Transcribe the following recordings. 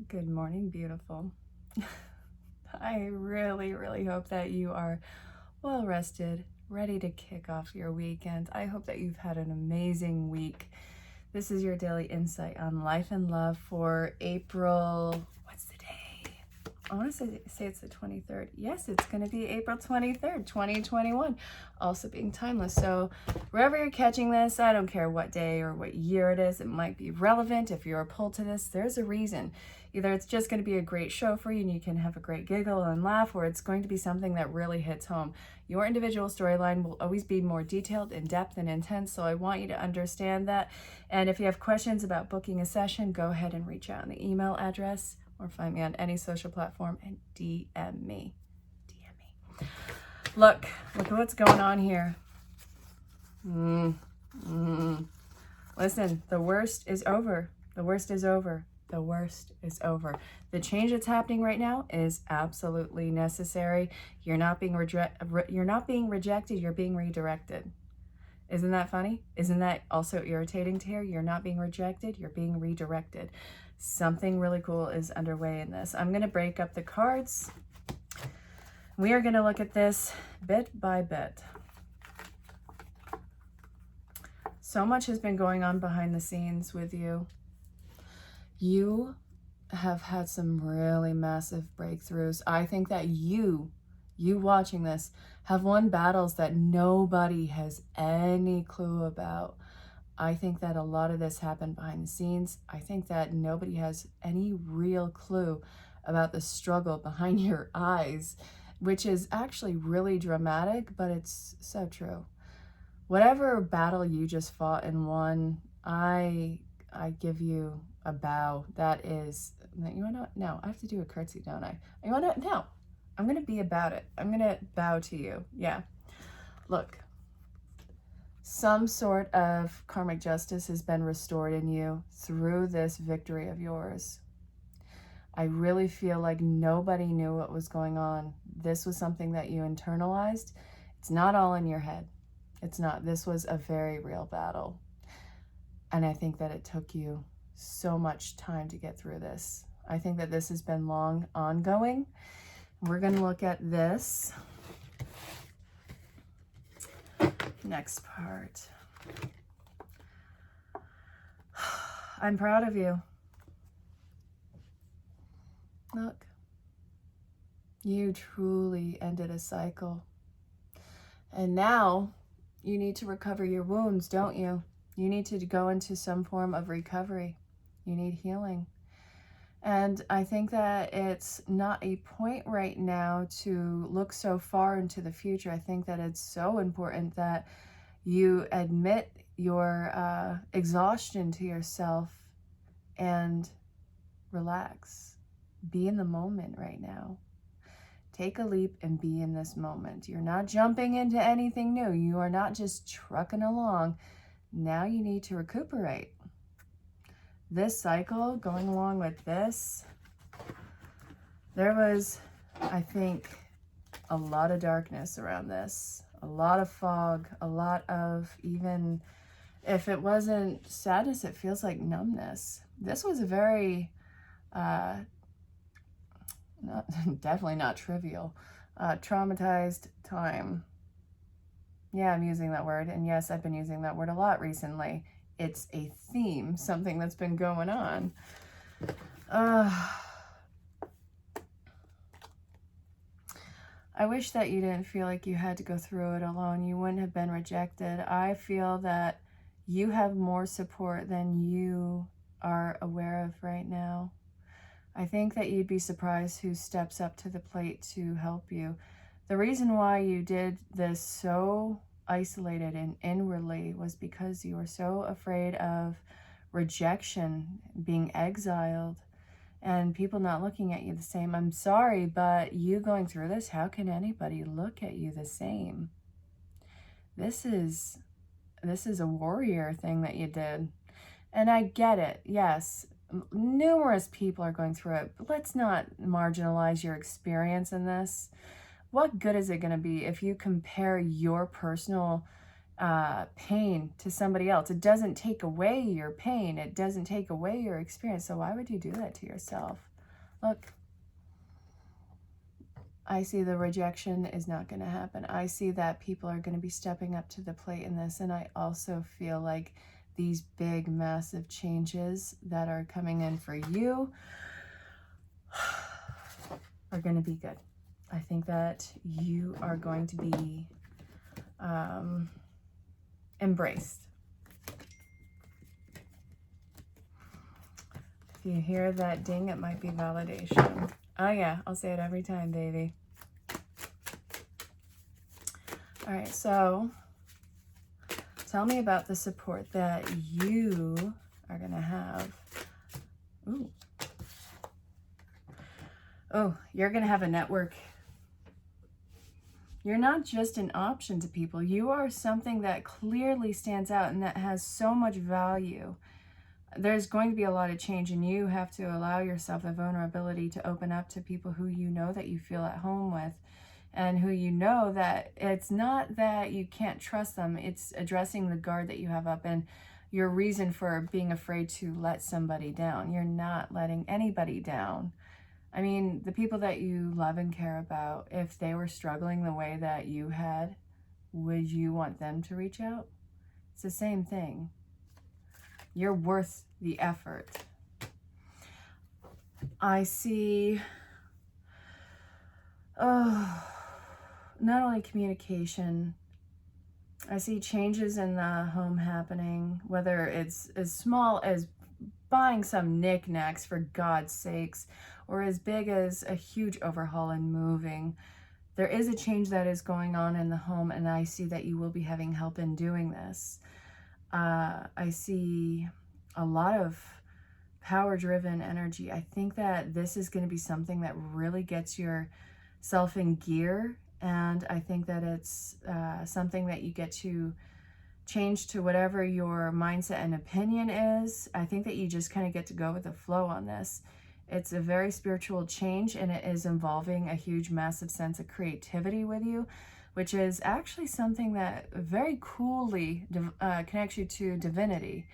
Good morning, beautiful. I really, really hope that you are well rested, ready to kick off your weekend. I hope that you've had an amazing week. This is your daily insight on life and love for April. What's the day? I want to say it's the 23rd. Yes, it's going to be April 23rd, 2021. Also being timeless. So wherever you're catching this, I don't care what day or what year it is, it might be relevant. If you're pulled to this, there's a reason. Either it's just going to be a great show for you and you can have a great giggle and laugh, or it's going to be something that really hits home. Your individual storyline will always be more detailed, in depth, and intense, so I want you to understand that. And if you have questions about booking a session, go ahead and reach out on the email address or find me on any social platform and DM me. DM me. Look at what's going on here. Listen, the worst is over. The worst is over. The worst is over. The change that's happening right now is absolutely necessary. You're not being rejected. You're being redirected. Isn't that funny? Isn't that also irritating to hear? You're not being rejected. You're being redirected. Something really cool is underway in this. I'm going to break up the cards. We are going to look at this bit by bit. So much has been going on behind the scenes with you. You have had some really massive breakthroughs. I think that you watching this have won battles that nobody has any clue about. I think that a lot of this happened behind the scenes. I think that nobody has any real clue about the struggle behind your eyes, which is actually really dramatic, but it's so true. Whatever battle you just fought and won, I give you a bow. That is, you want to, no, I have to do a curtsy, don't I? You want to, no, I'm going to be about it. I'm going to bow to you. Yeah. Look, some sort of karmic justice has been restored in you through this victory of yours. I really feel like nobody knew what was going on. This was something that you internalized. It's not all in your head. It's not. This was a very real battle. And I think that it took you so much time to get through this. I think that this has been long ongoing. We're going to look at this next part. I'm proud of you. Look, you truly ended a cycle. And now you need to recover your wounds, don't you? You need to go into some form of recovery. You need healing. And I think that it's not a point right now to look so far into the future. I think that it's so important that you admit your exhaustion to yourself and relax. Be in the moment right now. Take a leap and be in this moment. You're not jumping into anything new. You are not just trucking along. Now you need to recuperate. This cycle, going along with this, there was, I think, a lot of darkness around this, a lot of fog, a lot of, even if it wasn't sadness, it feels like numbness. This was a very, definitely not trivial, traumatized time. Yeah, I'm using that word. And yes, I've been using that word a lot recently. It's a theme, something that's been going on. I wish that you didn't feel like you had to go through it alone. You wouldn't have been rejected. I feel that you have more support than you are aware of right now. I think that you'd be surprised who steps up to the plate to help you. The reason why you did this so isolated and inwardly was because you were so afraid of rejection, being exiled, and people not looking at you the same. I'm sorry, but you going through this, how can anybody look at you the same? This is a warrior thing that you did. And I get it. Yes, numerous people are going through it, but let's not marginalize your experience in this. What good is it going to be if you compare your personal pain to somebody else? It doesn't take away your pain. It doesn't take away your experience. So why would you do that to yourself? Look, I see the rejection is not going to happen. I see that people are going to be stepping up to the plate in this. And I also feel like these big, massive changes that are coming in for you are going to be good. I think that you are going to be embraced. If you hear that ding, it might be validation. Oh yeah, I'll say it every time, baby. All right, so tell me about the support that you are going to have. Ooh. Oh, you're going to have a network. You're not just an option to people. You are something that clearly stands out and that has so much value. There's going to be a lot of change, and you have to allow yourself the vulnerability to open up to people who you know that you feel at home with, and who you know that it's not that you can't trust them. It's addressing the guard that you have up and your reason for being afraid to let somebody down. You're not letting anybody down. I mean, the people that you love and care about, if they were struggling the way that you had, would you want them to reach out? It's the same thing. You're worth the effort. I see, not only communication, I see changes in the home happening, whether it's as small as buying some knickknacks for God's sakes, or as big as a huge overhaul and moving. There is a change that is going on in the home, and I see that you will be having help in doing this. I see a lot of power-driven energy. I think that this is going to be something that really gets yourself in gear, and I think that it's something that you get to change to whatever your mindset and opinion is. I think that you just kind of get to go with the flow on this. It's a very spiritual change, and it is involving a huge, massive sense of creativity with you, which is actually something that very coolly connects you to divinity.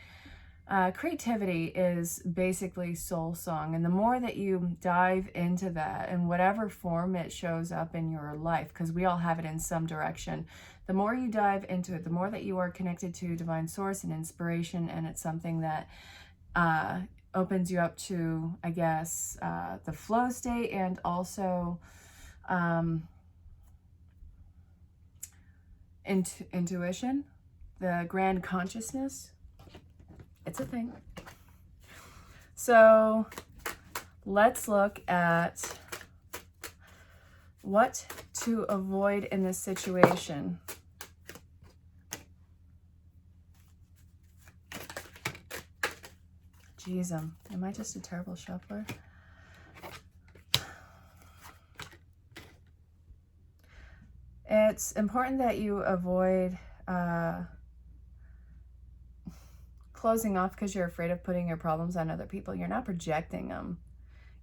Creativity is basically soul song, and the more that you dive into that in whatever form it shows up in your life, because we all have it in some direction, the more you dive into it, the more that you are connected to divine source and inspiration, and it's something that opens you up to, I guess, the flow state, and also intuition, the grand consciousness. It's a thing. So let's look at what to avoid in this situation. Jeez, am I just a terrible shuffler? It's important that you avoid closing off because you're afraid of putting your problems on other people. You're not projecting them.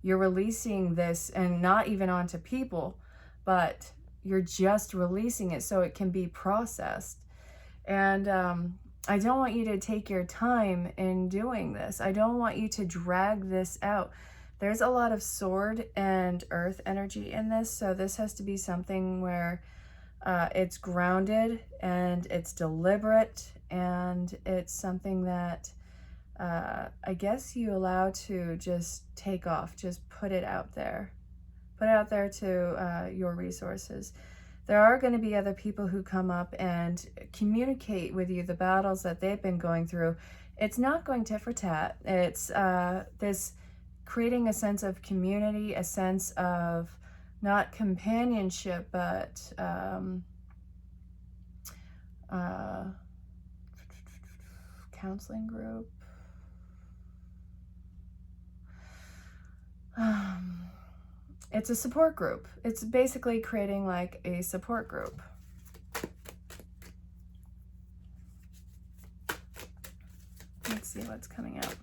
You're releasing this, and not even onto people, but you're just releasing it so it can be processed. And I don't want you to take your time in doing this. I don't want you to drag this out. There's a lot of sword and earth energy in this, so this has to be something where it's grounded and it's deliberate, and it's something that I guess you allow to just take off, just put it out there. Put it out there to your resources. There are going to be other people who come up and communicate with you the battles that they've been going through. It's not going tit for tat. It's this creating a sense of community, a sense of not companionship, but counseling group. It's a support group. It's basically creating like a support group. Let's see what's coming out.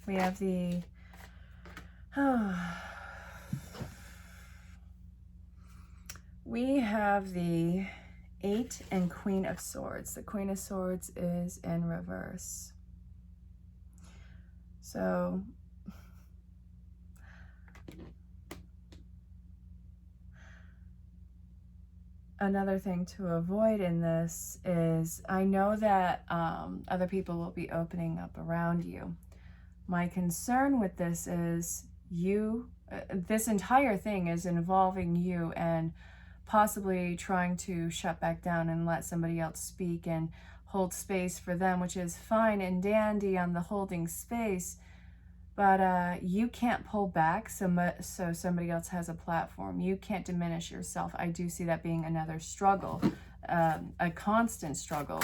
We have the we have the 8 and Queen of Swords. The Queen of Swords is in reverse. So another thing to avoid in this is, I know that other people will be opening up around you. My concern with this is this entire thing is involving you and possibly trying to shut back down and let somebody else speak and hold space for them, which is fine and dandy on the holding space, but you can't pull back so somebody else has a platform. You can't diminish yourself. I do see that being another struggle, a constant struggle.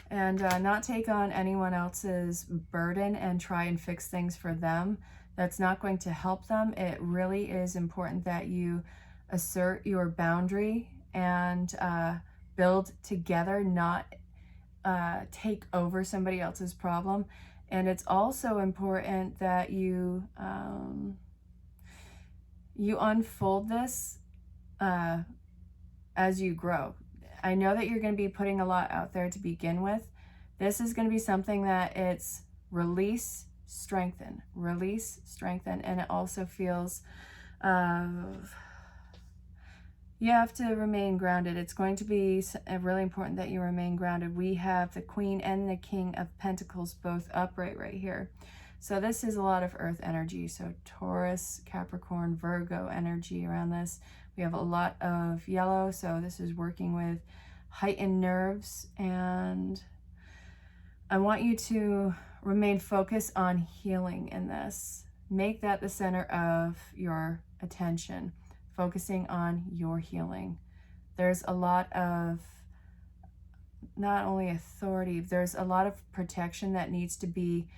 And not take on anyone else's burden and try and fix things for them. That's not going to help them. It really is important that you assert your boundary and build together, not take over somebody else's problem. And it's also important that you unfold this as you grow. I know that you're going to be putting a lot out there to begin with. This is going to be something that it's release, strengthen, release, strengthen. And it also feels you have to remain grounded. It's going to be really important that you remain grounded. We have the Queen and the King of Pentacles both upright right here. So this is a lot of earth energy. So Taurus, Capricorn, Virgo energy around this. We have a lot of yellow. So this is working with heightened nerves. And I want you to remain focused on healing in this. Make that the center of your attention. Focusing on your healing. There's a lot of not only authority, there's a lot of protection that needs to be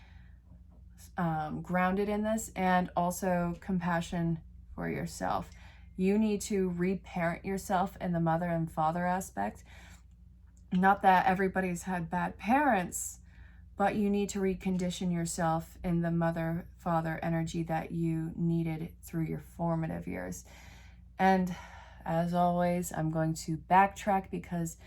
grounded in this, and also compassion for yourself. You need to reparent yourself in the mother and father aspect. Not that everybody's had bad parents, but you need to recondition yourself in the mother-father energy that you needed through your formative years. And as always, I'm going to backtrack because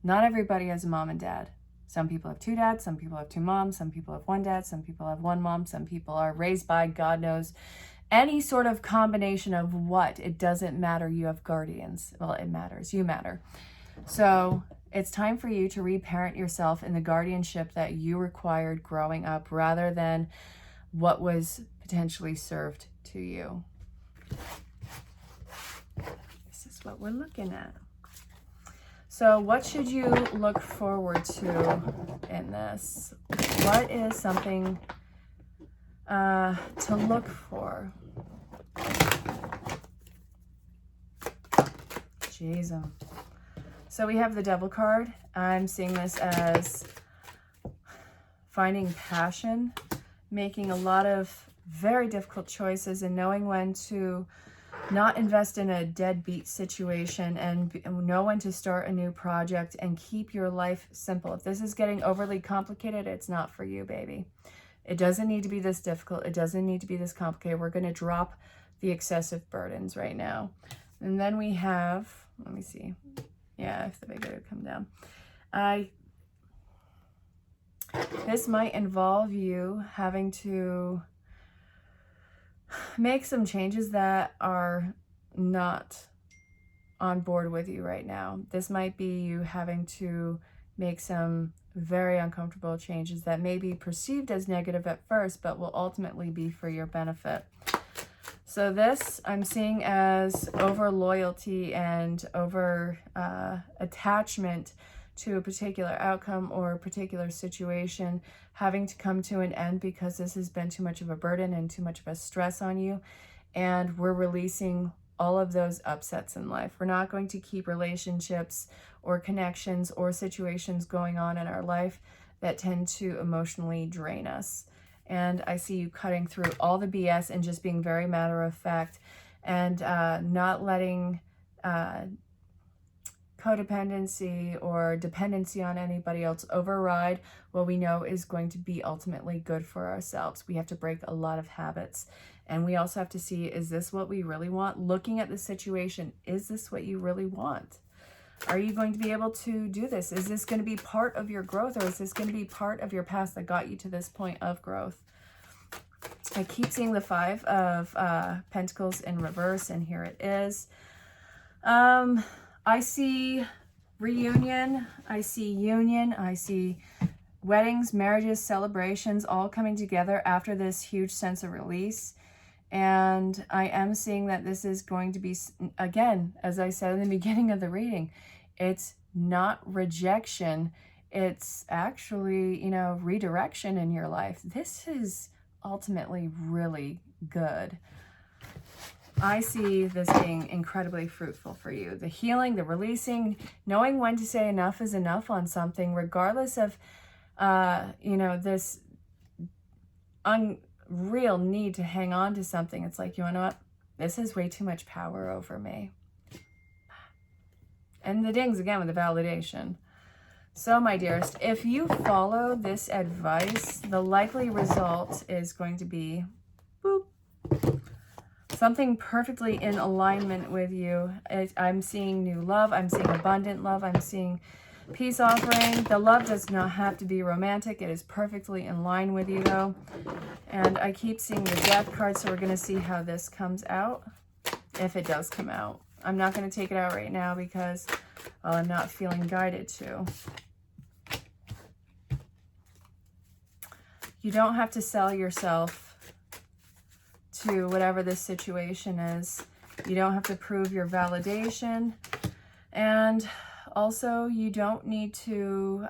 not everybody has a mom and dad. Some people have 2 dads, some people have 2 moms, some people have 1 dad, some people have 1 mom, some people are raised by, God knows, any sort of combination of what. It doesn't matter. You have guardians. Well, it matters. You matter. So it's time for you to reparent yourself in the guardianship that you required growing up rather than what was potentially served to you. This is what we're looking at. So what should you look forward to in this? What is something to look for? Jeez. So we have the Devil card. I'm seeing this as finding passion, making a lot of very difficult choices, and knowing when to not invest in a deadbeat situation and know when to start a new project and keep your life simple. If this is getting overly complicated, it's not for you, baby. It doesn't need to be this difficult. It doesn't need to be this complicated. We're going to drop the excessive burdens right now. And then we have, let me see. Yeah, if the bigger would come down. This might involve you having to make some changes that are not on board with you right now. This might be you having to make some very uncomfortable changes that may be perceived as negative at first, but will ultimately be for your benefit. So this I'm seeing as over loyalty and over attachment to a particular outcome or a particular situation having to come to an end because this has been too much of a burden and too much of a stress on you. And we're releasing all of those upsets in life. We're not going to keep relationships or connections or situations going on in our life that tend to emotionally drain us. And I see you cutting through all the BS and just being very matter of fact and not letting codependency or dependency on anybody else override what we know is going to be ultimately good for ourselves. We have to break a lot of habits And we also have to see, is this what we really want? Looking at the situation, is this what you really want? Are you going to be able to do this? Is this going to be part of your growth, or is this going to be part of your past that got you to this point of growth? I keep seeing the 5 of Pentacles in reverse, and here it is. I see reunion, I see union, I see weddings, marriages, celebrations all coming together after this huge sense of release. And I am seeing that this is going to be, again, as I said in the beginning of the reading, it's not rejection. It's actually, you know, redirection in your life. This is ultimately really good. I see this being incredibly fruitful for you. The healing, the releasing, knowing when to say enough is enough on something, regardless of, you know, this real need to hang on to something. It's like, you know what? This has way too much power over me. And the dings again with the validation. So, my dearest, if you follow this advice, the likely result is going to be boop, something perfectly in alignment with you. I'm seeing new love. I'm seeing abundant love. I'm seeing peace offering. The love does not have to be romantic. It is perfectly in line with you, though. And I keep seeing the Death card, so we're going to see how this comes out, if it does come out. I'm not going to take it out right now because I'm not feeling guided to. You don't have to sell yourself to whatever this situation is. You don't have to prove your validation. And also, you don't need to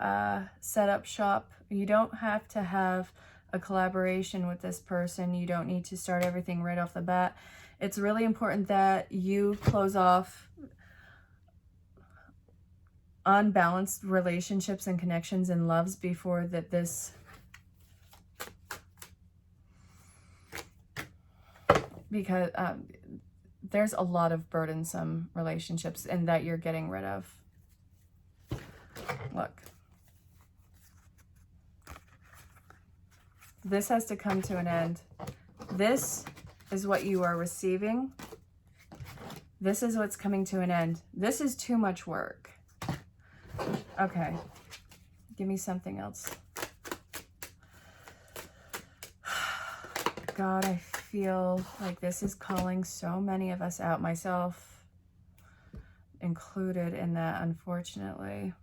set up shop. You don't have to have a collaboration with this person. You don't need to start everything right off the bat. It's really important that you close off unbalanced relationships and connections and loves before that this because there's a lot of burdensome relationships and that you're getting rid of. Look. This has to come to an end. This is what you are receiving. This is what's coming to an end. This is too much work. Okay. Give me something else. God, I feel like this is calling so many of us out, myself included in that, unfortunately.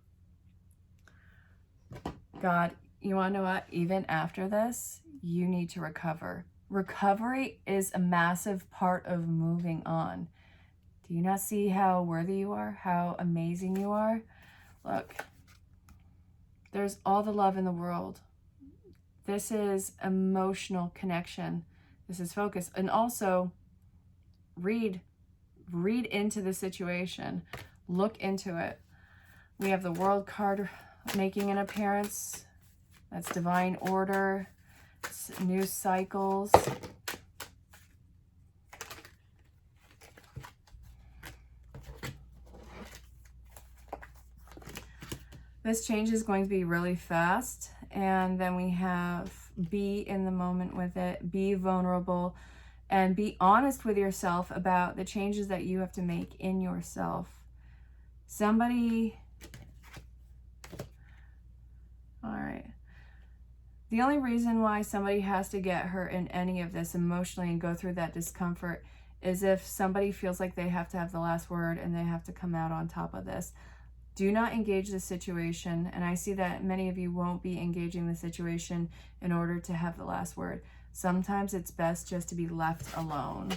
God, you want to know what? Even after this, you need to recover. Recovery is a massive part of moving on. Do you not see how worthy you are? How amazing you are? Look, there's all the love in the world. This is emotional connection. This is focus. And also, read into the situation. Look into it. We have the World card making an appearance. That's divine order. It's new cycles. This change is going to be really fast. And then we have be in the moment with it, be vulnerable, and be honest with yourself about the changes that you have to make in yourself. Somebody, all right. The only reason why somebody has to get hurt in any of this emotionally and go through that discomfort is if somebody feels like they have to have the last word and they have to come out on top of this. Do not engage the situation, and I see that many of you won't be engaging the situation in order to have the last word. Sometimes it's best just to be left alone.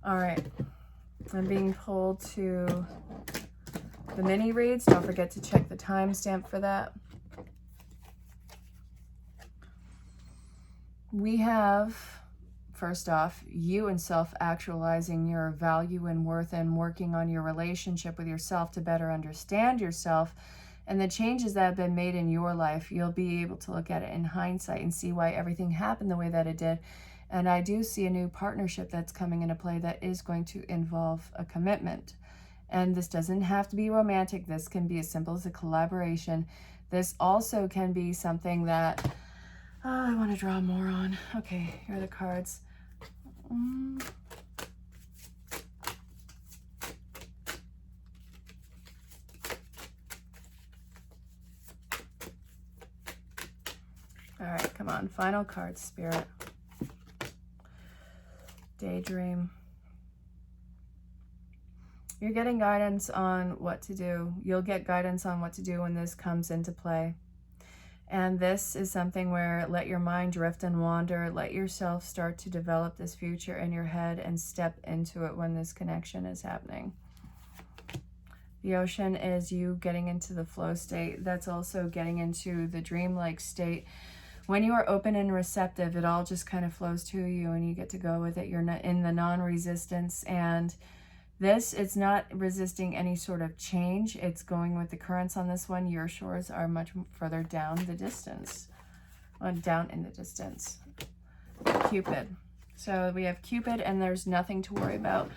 All right, I'm being pulled to the mini reads. Don't forget to check the timestamp for that. We have, first off, you and self-actualizing your value and worth and working on your relationship with yourself to better understand yourself and the changes that have been made in your life. You'll be able to look at it in hindsight and see why everything happened the way that it did. And I do see a new partnership that's coming into play that is going to involve a commitment. And this doesn't have to be romantic. This can be as simple as a collaboration. This also can be something that Oh, I want to draw more on. Okay, here are the cards. All right, come on. Final card, Spirit. Daydream. You're getting guidance on what to do. You'll get guidance on what to do when this comes into play. And this is something where let your mind drift and wander. Let yourself start to develop this future in your head and step into it when this connection is happening. The ocean is you getting into the flow state. That's also getting into the dreamlike state. When you are open and receptive, it all just kind of flows to you and you get to go with it. You're not in the non-resistance, and this, it's not resisting any sort of change. It's going with the currents on this one. Your shores are much further down the distance. Down in the distance. Cupid. So we have Cupid, and there's nothing to worry about.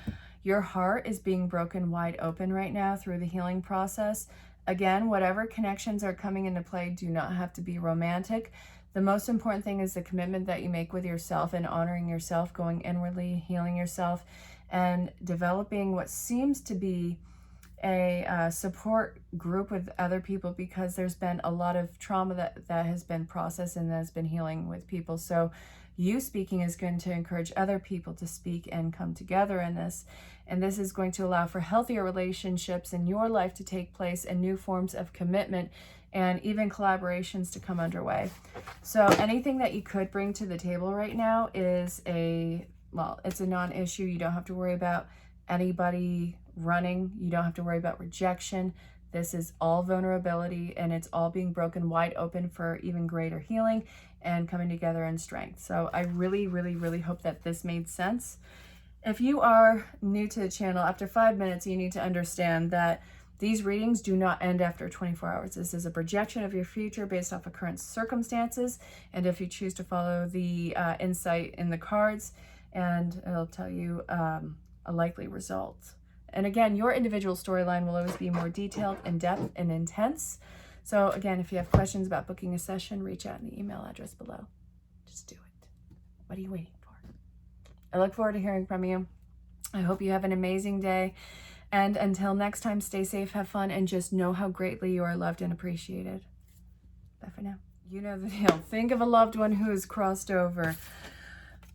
Your heart is being broken wide open right now through the healing process. Again, whatever connections are coming into play do not have to be romantic. The most important thing is the commitment that you make with yourself and honoring yourself, going inwardly, healing yourself, and developing what seems to be a support group with other people, because there's been a lot of trauma that has been processed and that has been healing with people. So you speaking is going to encourage other people to speak and come together in this. And this is going to allow for healthier relationships in your life to take place and new forms of commitment and even collaborations to come underway. So anything that you could bring to the table right now is it's a non-issue. You don't have to worry about anybody running. You don't have to worry about rejection. This is all vulnerability, and it's all being broken wide open for even greater healing and coming together in strength. So I really, really, really hope that this made sense. If you are new to the channel, after 5 minutes, you need to understand that these readings do not end after 24 hours. This is a projection of your future based off of current circumstances. And if you choose to follow the insight in the cards, and it'll tell you a likely result. And again, your individual storyline will always be more detailed, in-depth, and intense. So again, if you have questions about booking a session, reach out in the email address below. Just do it. What are you waiting for? I look forward to hearing from you. I hope you have an amazing day. And until next time, stay safe, have fun, and just know how greatly you are loved and appreciated. Bye for now. You know the deal. Think of a loved one who has crossed over.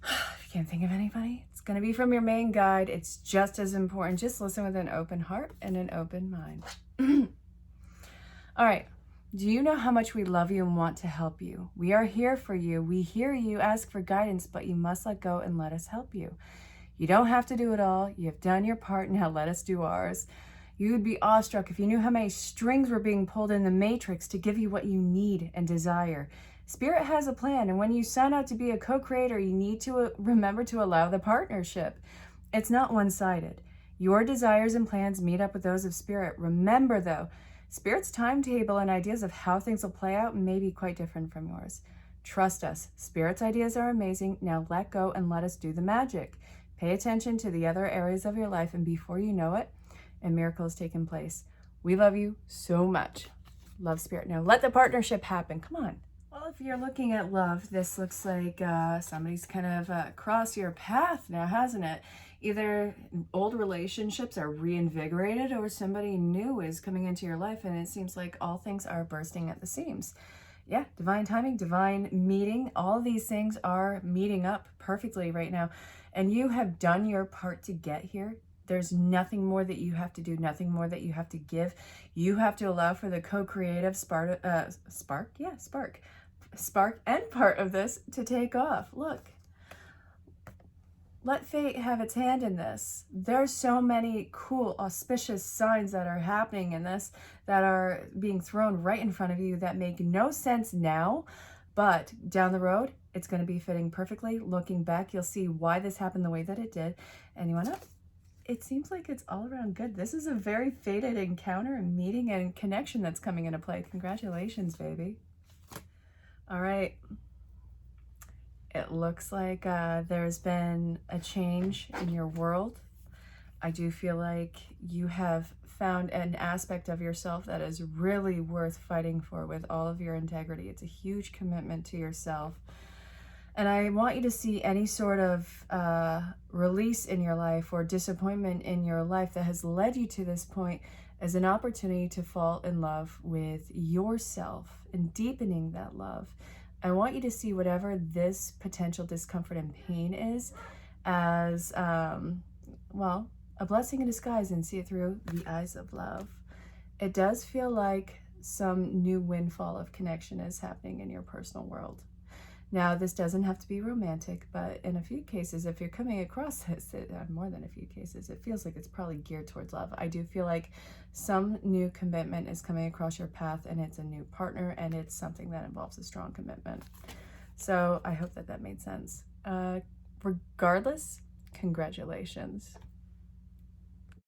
If you can't think of anybody, it's going to be from your main guide. It's just as important. Just listen with an open heart and an open mind. All right. Do you know how much we love you and want to help you? We are here for you. We hear you ask for guidance, but you must let go and let us help you. You don't have to do it all. You have done your part. Now let us do ours. You would be awestruck if you knew how many strings were being pulled in the matrix to give you what you need and desire. Spirit has a plan, and when you sign out to be a co-creator, you need to remember to allow the partnership. It's not one-sided. Your desires and plans meet up with those of Spirit. Remember, though, Spirit's timetable and ideas of how things will play out may be quite different from yours. Trust us. Spirit's ideas are amazing. Now let go and let us do the magic. Pay attention to the other areas of your life, and before you know it, a miracle has taken place. We love you so much. Love, Spirit. Now let the partnership happen. Come on. Well, if you're looking at love, this looks like somebody's kind of crossed your path now, hasn't it? Either old relationships are reinvigorated or somebody new is coming into your life, and it seems like all things are bursting at the seams. Yeah, divine timing, divine meeting, all these things are meeting up perfectly right now. And you have done your part to get here. There's nothing more that you have to do, nothing more that you have to give. You have to allow for the co-creative spark and part of this to take off. Look. Let fate have its hand in this. There's so many cool, auspicious signs that are happening in this that are being thrown right in front of you that make no sense now, but down the road, it's going to be fitting perfectly. Looking back, you'll see why this happened the way that it did. And you want to? It seems like it's all around good. This is a very fated encounter and meeting and connection that's coming into play. Congratulations, baby. All right. It looks like there's been a change in your world. I do feel like you have found an aspect of yourself that is really worth fighting for with all of your integrity. It's a huge commitment to yourself. And I want you to see any sort of release in your life or disappointment in your life that has led you to this point as an opportunity to fall in love with yourself and deepening that love. I want you to see whatever this potential discomfort and pain is as, well, a blessing in disguise, and see it through the eyes of love. It does feel like some new windfall of connection is happening in your personal world. Now, this doesn't have to be romantic, but in a few cases, if you're coming across this, more than a few cases, it feels like it's probably geared towards love. I do feel like some new commitment is coming across your path, and it's a new partner, and it's something that involves a strong commitment. So I hope that that made sense. Regardless, congratulations.